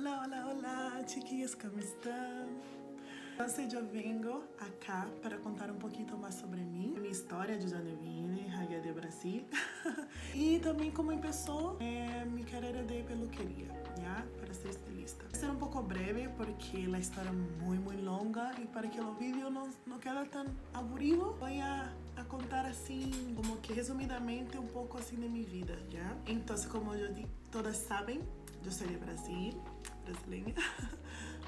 Hola, hola, hola, chiquillos, ¿cómo están? Entonces yo vengo acá para contar un poquito más sobre mí, mi historia de donde vine, allá de Brasil, y también cómo empezó mi carrera de peluquería, ¿ya? Para ser estilista. Va a ser un poco breve porque la historia es muy longa y para que los vídeos no queden tan aburridos, voy a contar así, como que resumidamente un poco así de mi vida, ¿ya? Entonces, como todas saben, yo soy de Brasil, brasileña.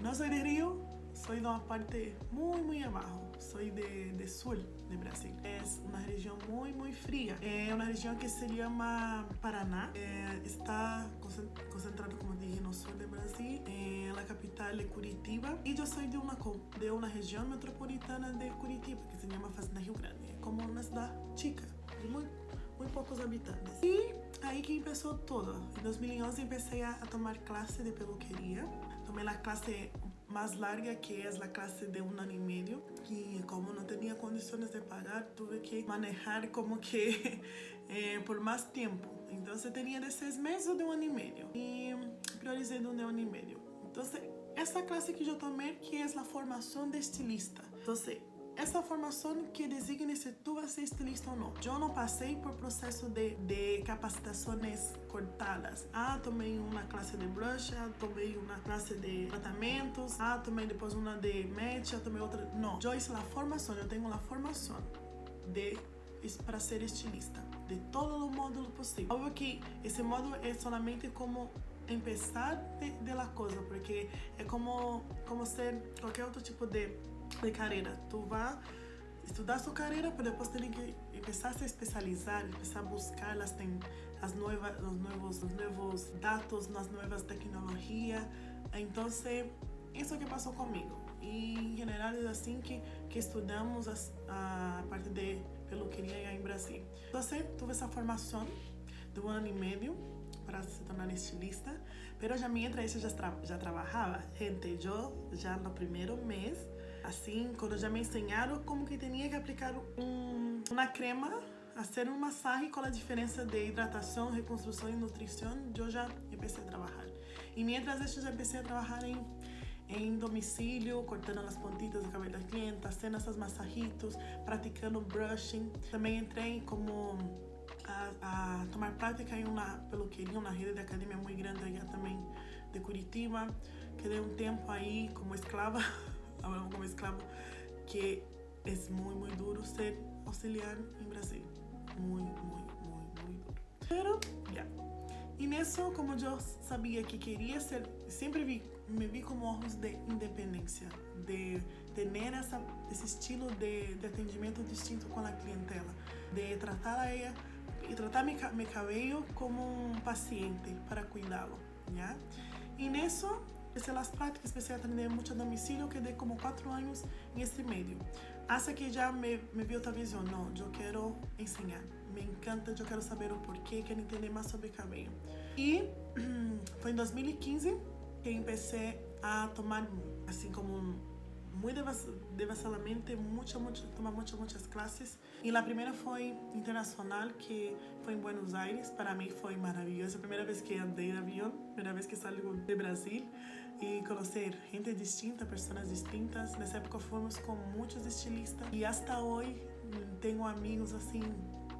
No soy de Río, soy de una parte muy abajo. Soy de sur de Brasil. Es una región muy fría. Es una región que se llama Paraná. Está concentrado, como dije, no sur de Brasil. La capital es Curitiba. Y yo soy de una región metropolitana de Curitiba que se llama Fazenda Rio Grande. Como una ciudad chica, de muy pocos habitantes. Y ahí que empezó todo. En 2011 empecé a tomar clase de peluquería. Tomé la clase más larga, que es la clase de 1 año y medio. Y como no tenía condiciones de pagar, tuve que manejar como que por más tiempo. Entonces tenía de 6 meses o de 1 año y medio. Y priorizé de 1 año y medio. Entonces, esa clase que yo tomé, que es la formación de estilista. Entonces, essa formação que designa se tu vai ser estilista ou não. Eu não passei por processo de capacitações cortadas. Tomei uma classe de brush, tomei uma classe de tratamentos, tomei depois uma de match, tomei outra... Não, eu hice a formação, eu tenho a formação para ser estilista, de todo o módulo possível. Óbvio que esse módulo é solamente como empezar de la coisa, porque é como ser qualquer outro tipo de carreira. Tu vai estudar sua carreira, mas depois tem que começar a se especializar, começar a buscar os novos dados, nas novas tecnologias. Então, isso que passou comigo. E, em geral, é assim que estudamos a parte de peluqueria em Brasil. Então, tive essa formação de 1 ano e medio para se tornar estilista, mas já mientras isso já trabalhava. Gente, eu já no primeiro mês, assim, quando já me ensinaram como que tinha que aplicar uma crema, fazer uma massagem com a diferença de hidratação, reconstrução e nutrição, eu já comecei a trabalhar. E mientras isso, já comecei a trabalhar em domicílio, cortando as pontitas do cabelo da cliente, fazendo essas massajitos, praticando brushing. Também entrei como a tomar prática em uma peluqueria, uma rede de academia muito grande allá também de Curitiba. Quedei um tempo aí como esclava, como esclavo, que é muito duro ser auxiliar em Brasil. Muito duro. Pero, E nisso, como eu sabia que queria ser, sempre me vi como ojos de independência, de ter esse estilo de atendimento distinto com a clientela, de tratar a ela e tratar meu cabelo como um paciente para cuidá-lo, já? E nisso, empecé as práticas, empecé a atender muito a domicílio, quedei como 4 anos nesse meio. Hasta que já me vi outra visão, não, eu quero ensinar, me encanta, eu quero saber o porquê, quero entender mais sobre cabelo. E foi em 2015 que empecé a tomar, assim como muito devassadamente, tomar muitas classes. E a primeira foi internacional, que foi em Buenos Aires. Para mim foi maravilhoso. A primeira vez que andei de avião, primeira vez que saí de Brasil e conhecer gente distinta, pessoas distintas. Nessa época fomos com muitos estilistas e até hoje tenho amigos assim.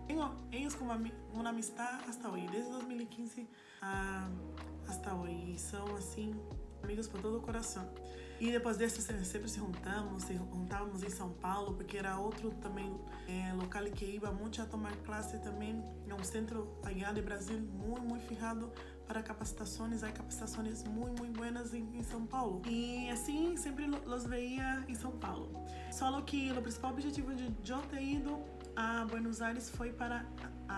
Tenho eles como uma amistade até hoje, desde 2015 até hoje. E são assim amigos por todo o coração. E depois disso sempre se juntávamos em São Paulo, porque era outro também local que ia muito a tomar classe também. É um centro allá de Brasil muito fijado para capacitações. Há capacitações muito buenas em São Paulo. E assim sempre os veia em São Paulo. Só que o principal objetivo de eu ter ido a Buenos Aires foi para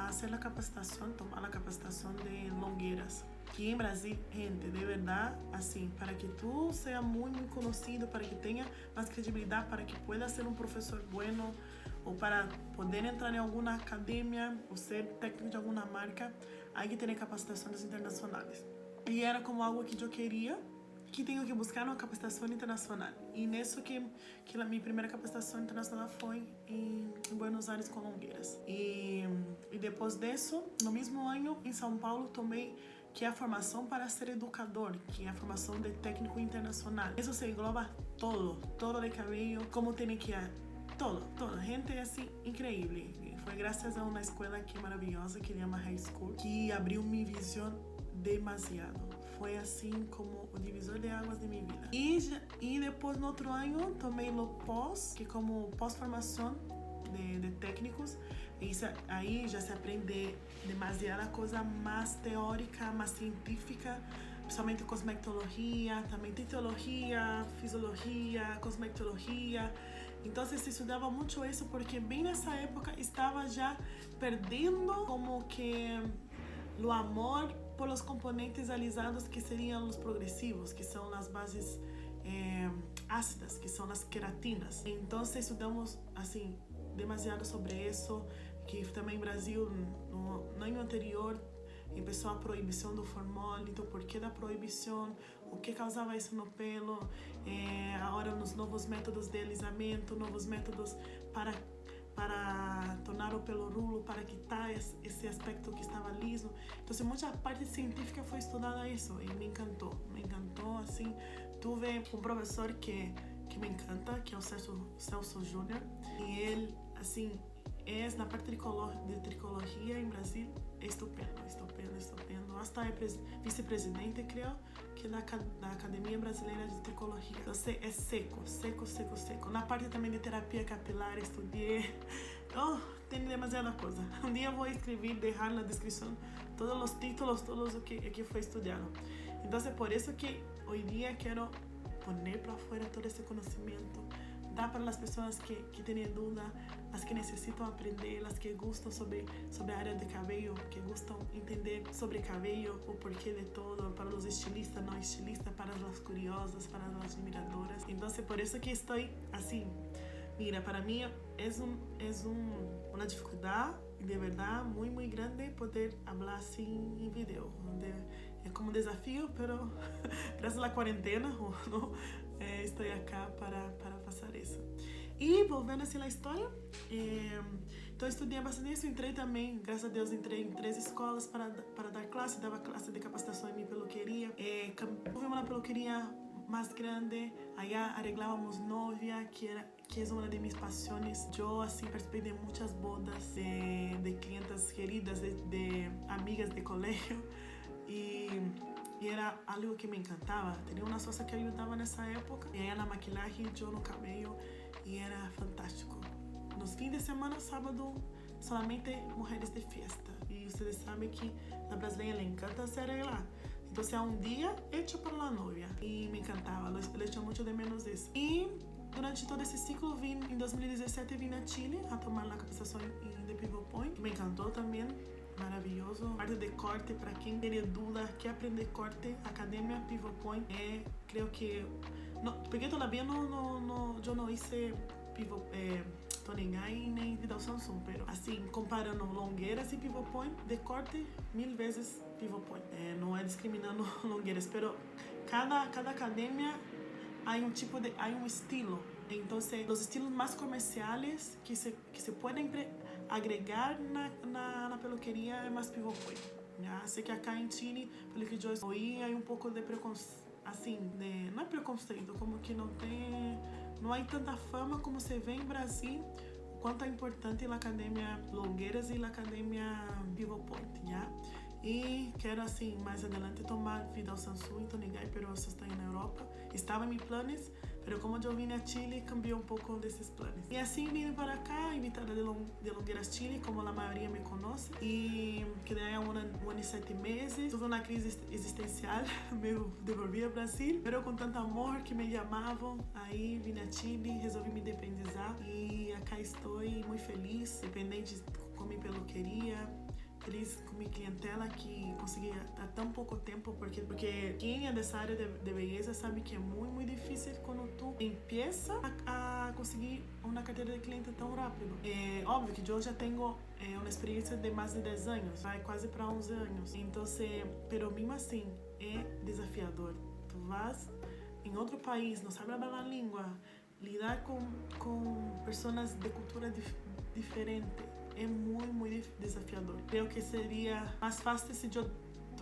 fazer a capacitação, tomar a capacitação de longueiras. Que em Brasil, gente, de verdade, assim, para que tu seja muito conhecido, para que tenha mais credibilidade, para que pueda ser um professor bueno, ou para poder entrar em alguma academia, ou ser técnico de alguma marca, há que ter capacitações internacionais. E era como algo que eu queria, que tenho que buscar uma capacitação internacional. E nisso que a minha primeira capacitação internacional foi em Buenos Aires com longueiras. E depois disso, no mesmo ano, em São Paulo, tomei que é a formação para ser educador, que é a formação de técnico internacional. Isso se engloba todo de cabello, como tem que todo, gente assim incrível. Foi graças a uma escola que é maravilhosa, que chama High School, que abriu minha visão demasiado. Foi assim como o divisor de águas de minha vida. E depois, no outro ano, tomei o pós, que como pós-formação de técnicos. Aí já se aprende demasiada coisa mais teórica, mais científica, principalmente cosmetologia, também teologia, fisiologia, cosmetologia. Então se estudava muito isso porque bem nessa época estava já perdendo como que o amor por os componentes alisados que seriam os progressivos, que são as bases ácidas, que são as queratinas. Então estudamos assim demasiado sobre isso, que também no Brasil no ano anterior começou a proibição do formol. Então por que da proibição, o que causava isso no pelo, agora nos novos métodos de alisamento, novos métodos para tornar o pelo rulo, para quitar esse aspecto que estava liso. Então muita parte científica foi estudada isso e me encantou assim. Tuve um professor que me encanta, que é o Celso Júnior, e ele assim na parte de tricologia em Brasil é estupendo. Hasta é vice-presidente, creio, que da Academia Brasileira de Tricologia. Então é seco. Na parte também de terapia capilar estudei. Tem demasiada coisa. Um dia vou escrever, deixar na descrição todos os títulos, todos o que foi estudado. Então é por isso que hoje dia quero poner para fora todo esse conhecimento, dar para as pessoas que têm dúvida, as que necessitam aprender, as que gostam sobre a área de cabelo, que gostam entender sobre cabelo, o porquê de todo, para os estilistas, não estilistas, para as curiosas, para as admiradoras. Então é por isso que estou assim. Mira, para mim é uma dificuldade de verdade muito grande poder falar assim em vídeo. É como um desafio, pero graças à quarentena estou aqui para fazer isso. E voltando assim a história, então estudei bastante isso. Entrei também, graças a Deus, entrei em 3 escolas para dar classe. Dava classe de capacitação em minha peluqueria. Houve uma peluqueria mais grande, aí arreglávamos novia, que é uma de minhas paixões. Eu assim participei de muitas bodas de clientas queridas, de amigas de colégio, e era algo que me encantava. Tinha uma sócia que ajudava nessa época, e ela na maquilagem, eu no cabelo, e era fantástico. Nos fins de semana, sábado, somente mulheres de festa. E vocês sabem que na brasileira ela encanta se arreglar. Então, é um dia hecho para a novia. E me encantava, eu tinha muito de menos isso. E durante todo esse ciclo, em 2017, vim a Chile a tomar a capacitação de Pivot Point, que me encantou também. Maravilhoso. Parte de corte, para quem tem dúvida, quer aprender corte, Academia Pivot Point creio que porque todavía eu não hice pivot, Toningai nem Vidal Sassoon, pero assim, comparando longueiras e Pivot Point, de corte, 1000 vezes Pivot Point. Não é discriminando longueiras, pero cada academia há um estilo. Então, os estilos mais comerciais que se podem agregar na peluqueria é mais Pivot Point. Sei que acá em Chile, pelo que eu ouvi, há um pouco de preconceito, assim, não é preconceito, como que não há tanta fama como se vê em Brasil, o quanto é importante a academia Longueiras e a academia Pivot Point, E quero, assim, mais adelante tomar Vidal Sassoon e Toningai, pero isso está na Europa. Estava em meus planos, pero como eu vim a Chile, cambiou um pouco desses planos. E assim vim para cá, invitada de Longueiras Chile, como a maioria me conhece. E quedei há um ano e 7 meses. Tive uma crise existencial, me devolvi ao Brasil, pero com tanto amor que me chamavam. Aí vim a Chile, resolvi me independizar. E acá estou muito feliz, dependente com minha peluqueria. Feliz com minha clientela que consegui há tão pouco tempo, porque quem é dessa área de beleza sabe que é muito difícil quando tu empieza a conseguir uma carteira de cliente tão rápido. É óbvio que eu já tenho uma experiência de mais de 10 anos, vai quase para 11 anos. Então, pero mesmo assim, é desafiador. Tu vas em outro país, não sabe falar a língua, lidar com pessoas de cultura diferente. É muito desafiador. Creio que seria mais fácil se eu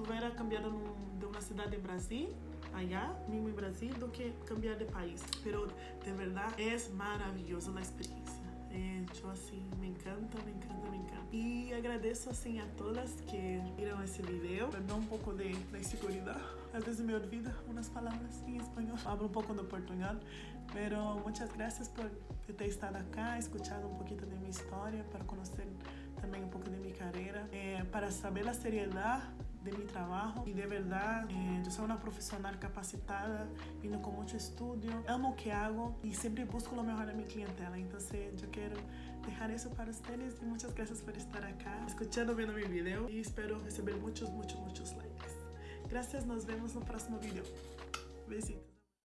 tuviera cambiado de una ciudad de Brasil, allá mismo en Brasil, do que cambiar de país. Pero de verdad es maravillosa la experiencia. Yo así, me encanta, me encanta, me encanta. Y agradezco así a todas que vieron ese video. Perdón un poco de la inseguridad. A veces me olvida unas palabras en español. Hablo un poco de portugués. Pero muchas gracias por ter estado acá, escuchado un poquito de mi historia, para conocer también un poco de mi carrera, para saber la seriedad de mi trabajo. Y de verdad, yo soy una profesional capacitada, vino con mucho estudio, amo lo que hago y siempre busco lo mejor de mi clientela. Entonces yo quiero dejar eso para ustedes y muchas gracias por estar acá, escuchando, viendo mi video, y espero recibir muchos likes. Gracias, nos vemos no próximo video. Besitos.